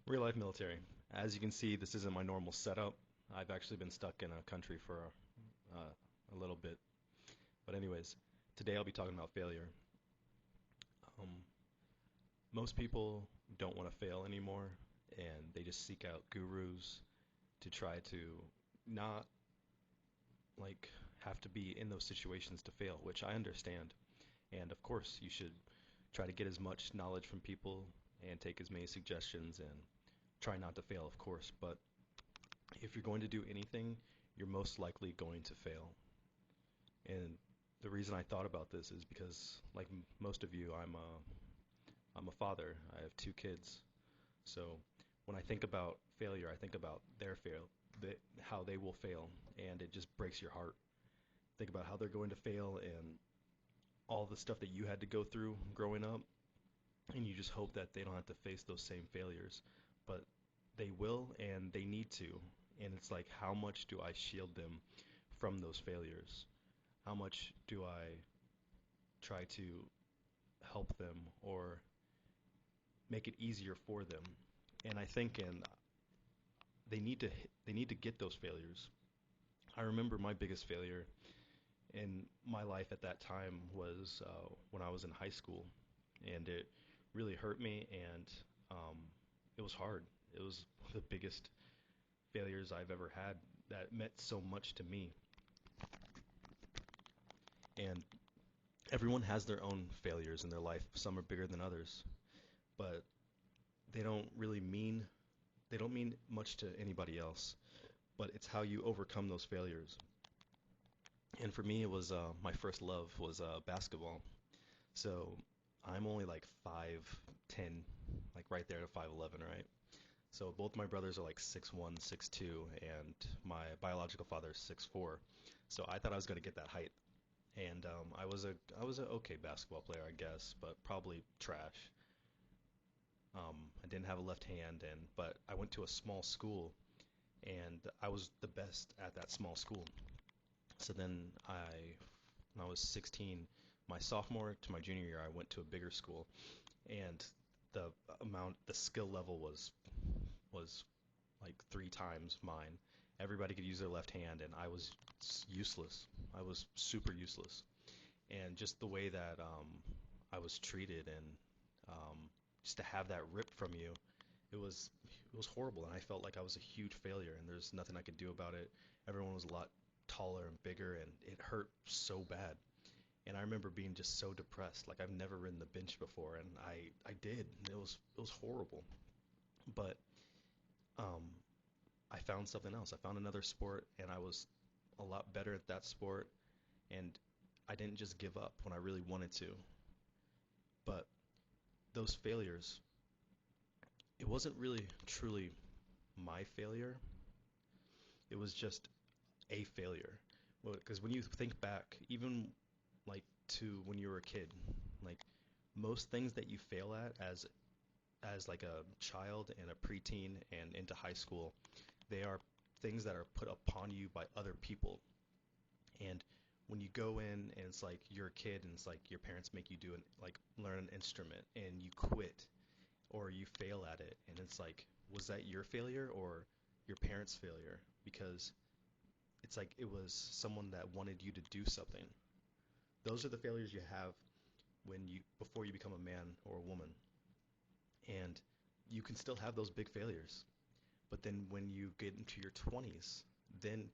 Real life military. As you can see, this isn't my normal setup. I've actually been stuck in a country for uh, a little bit. But anyways, today I'll be talking about failure. Um, Most people don't want to fail anymore, and they just seek out gurus to try to not like have to be in those situations to fail, which I understand. And of course, you should try to get as much knowledge from people and take as many suggestions and try not to fail, of course. But if you're going to do anything, you're most likely going to fail. And the reason I thought about this is because, like most of you, I'm a father. I have two kids. So when I think about failure, I think about how they will fail, and it just breaks your heart. Think about how they're going to fail and all the stuff that you had to go through growing up, and you just hope that they don't have to face those same failures. But they will, and they need to. And it's like, how much do I shield them from those failures? How much do I try to help them or make it easier for them? And I think they need to they need to get those failures. I remember my biggest failure in my life at that time was when I was in high school, and it really hurt me, and um, it was hard. It was one of the biggest failures I've ever had that meant so much to me. And everyone has their own failures in their life. Some are bigger than others, but they don't really mean they don't mean much to anybody else. But it's how you overcome those failures. And for me, it was my first love was basketball. So I'm only like 5'10", like right there to 5'11", right? So both my brothers are like 6'1", 6'2", and my biological father is 6'4". So I thought I was going to get that height. And I was a okay basketball player, I guess, but probably trash. I didn't have a left hand, but I went to a small school, and I was the best at that small school. So then when I was 16, my sophomore to my junior year, I went to a bigger school, and the skill level was like three times mine. Everybody could use their left hand, and I was useless. I was super useless. And just the way that I was treated, and just to have that ripped from you, it was horrible, and I felt like I was a huge failure, and there's nothing I could do about it. Everyone was a lot taller and bigger, and it hurt so bad. And I remember being just so depressed. Like I've never ridden the bench before, and I did. It was horrible. But um, I found something else. I found another sport, and I was a lot better at that sport. And I didn't just give up when I really wanted to. But those failures, it wasn't really truly my failure. It was just a failure. Well, because when you think back, even like to when you were a kid, like most things that you fail at as like a child and a preteen and into high school, they are things that are put upon you by other people. And when you go in and it's like you're a kid and it's like your parents make you do like learn an instrument and you quit or you fail at it, and it's like, was that your failure or your parents' failure? Because it's like it was someone that wanted you to do something. Those are the failures you have when you before you become a man or a woman. And you can still have those big failures. But then when you get into your 20s, then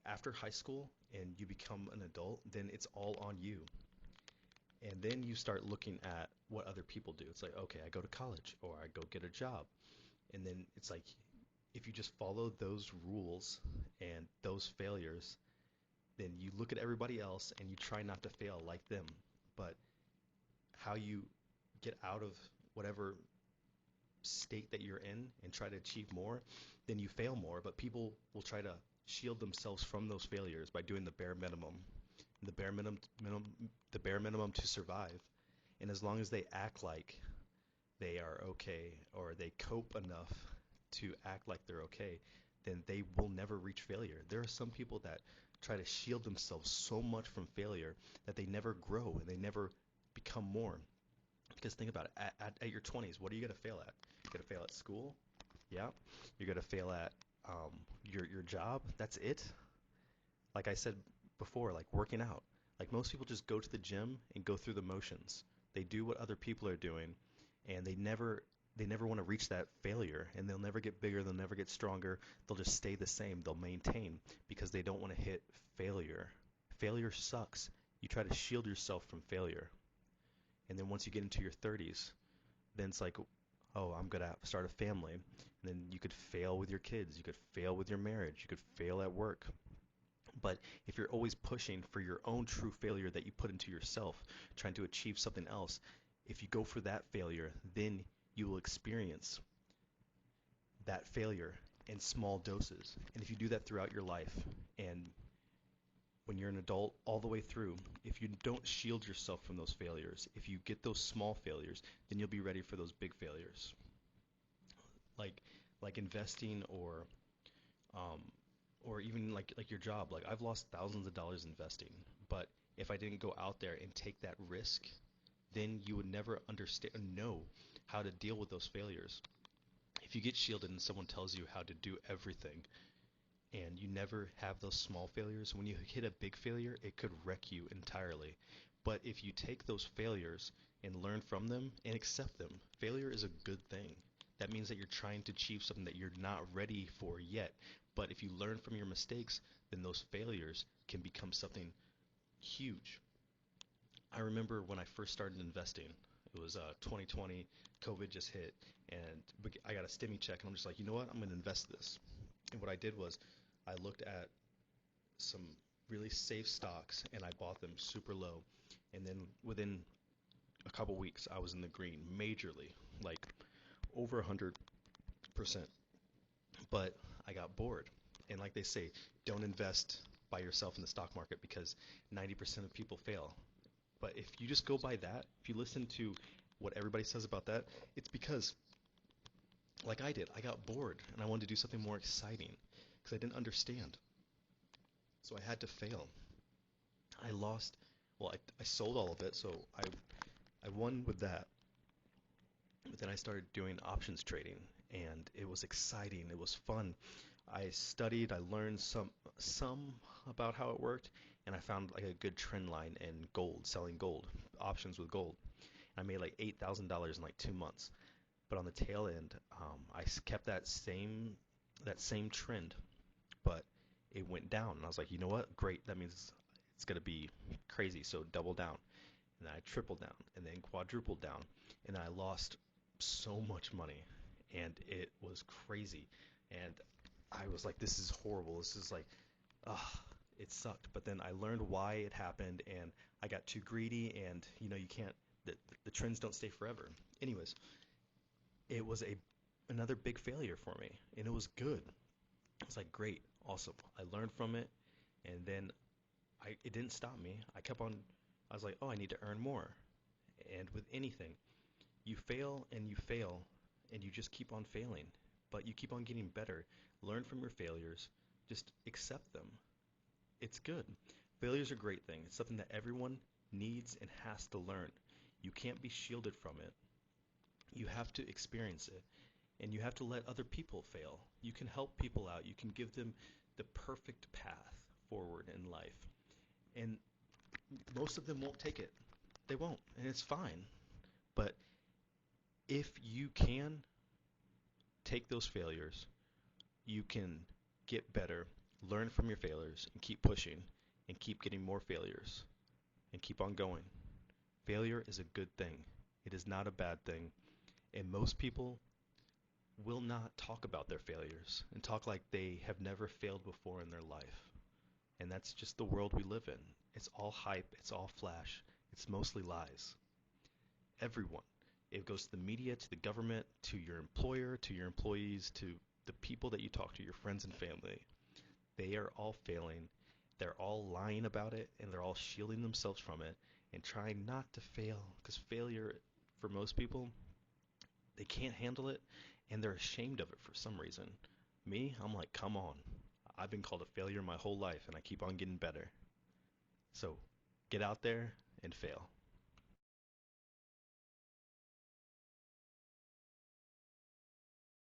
after high school and you become an adult, then it's all on you. And then you start looking at what other people do. It's like, okay, I go to college or I go get a job. And then it's like, if you just follow those rules and those failures, then you look at everybody else and you try not to fail like them. But how you get out of whatever state that you're in and try to achieve more, then you fail more. But people will try to shield themselves from those failures by doing the bare minimum, the bare minimum to survive. And as long as they act like they are okay or they cope enough to act like they're okay, then they will never reach failure. There are some people that try to shield themselves so much from failure that they never grow and they never become more. Because think about it, at your 20s, what are you going to fail at? You're going to fail at school, Yeah, you're gonna fail at your job. That's it. Like I said before, like working out. Like most people just go to the gym and go through the motions. They do what other people are doing, and they never want to reach that failure, and they'll never get bigger, they'll never get stronger. They'll just stay the same. They'll maintain because they don't want to hit failure. Failure sucks. You try to shield yourself from failure. And then once you get into your 30s, then it's like, oh, I'm gonna start a family. And then you could fail with your kids, you could fail with your marriage, you could fail at work. But if you're always pushing for your own true failure that you put into yourself, trying to achieve something else, if you go for that failure, then you will experience that failure in small doses. And if you do that throughout your life, and when you're an adult all the way through, if you don't shield yourself from those failures, if you get those small failures, then you'll be ready for those big failures. Like like investing um, or even like your job. Like I've lost thousands of dollars investing, but if I didn't go out there and take that risk, then you would never understand know how to deal with those failures. If you get shielded and someone tells you how to do everything and you never have those small failures, when you hit a big failure, it could wreck you entirely. But if you take those failures and learn from them and accept them, failure is a good thing. That means that you're trying to achieve something that you're not ready for yet. But if you learn from your mistakes, then those failures can become something huge. I remember when I first started investing, it was 2020, COVID just hit, and I got a stimmy check, and I'm just like, you know what, I'm going to invest this. And what I did was I looked at some really safe stocks and I bought them super low. And then within a couple weeks, I was in the green majorly, like over 100%. But I got bored. And like they say, don't invest by yourself in the stock market because 90% of people fail. But if you just go by that, if you listen to what everybody says about that, it's because, like I did, I got bored and I wanted to do something more exciting because I didn't understand. So I had to fail. I lost, well, I sold all of it, so I won with that. But then I started doing options trading, and it was exciting. It was fun. I studied, I learned some about how it worked, and I found like a good trend line in gold, selling gold, options with gold. I made like $8,000 in like 2 months. But on the tail end, kept that same trend, but it went down. And I was like, you know what? Great. That means it's gonna be crazy. So double down. And then I tripled down, and then quadrupled down, and I lost so much money, and it was crazy. And I was like, this is horrible. This is like, ah, it sucked. But then I learned why it happened, and I got too greedy, and you can't. The trends don't stay forever. Anyways, it was another big failure for me, and it was good. It was like great, awesome. I learned from it, and then it didn't stop me. I kept on. I was like, oh, I need to earn more. And with anything, you fail and you fail, and you just keep on failing, but you keep on getting better. Learn from your failures. Just accept them. It's good. Failures are a great thing. It's something that everyone needs and has to learn. You can't be shielded from it. You have to experience it, and you have to let other people fail. You can help people out. You can give them the perfect path forward in life. And most of them won't take it. They won't, and it's fine. But if you can take those failures, you can get better, learn from your failures, and keep pushing, and keep getting more failures, and keep on going. Failure is a good thing. It is not a bad thing. And most people will not talk about their failures and talk like they have never failed before in their life. And that's just the world we live in. It's all hype, it's all flash, it's mostly lies. Everyone. It goes to the media, to the government, to your employer, to your employees, to the people that you talk to, your friends and family. They are all failing. They're all lying about it, and they're all shielding themselves from it and trying not to fail. Because failure, for most people, they can't handle it and they're ashamed of it for some reason. Me, I'm like, come on. I've been called a failure my whole life and I keep on getting better. So get out there and fail.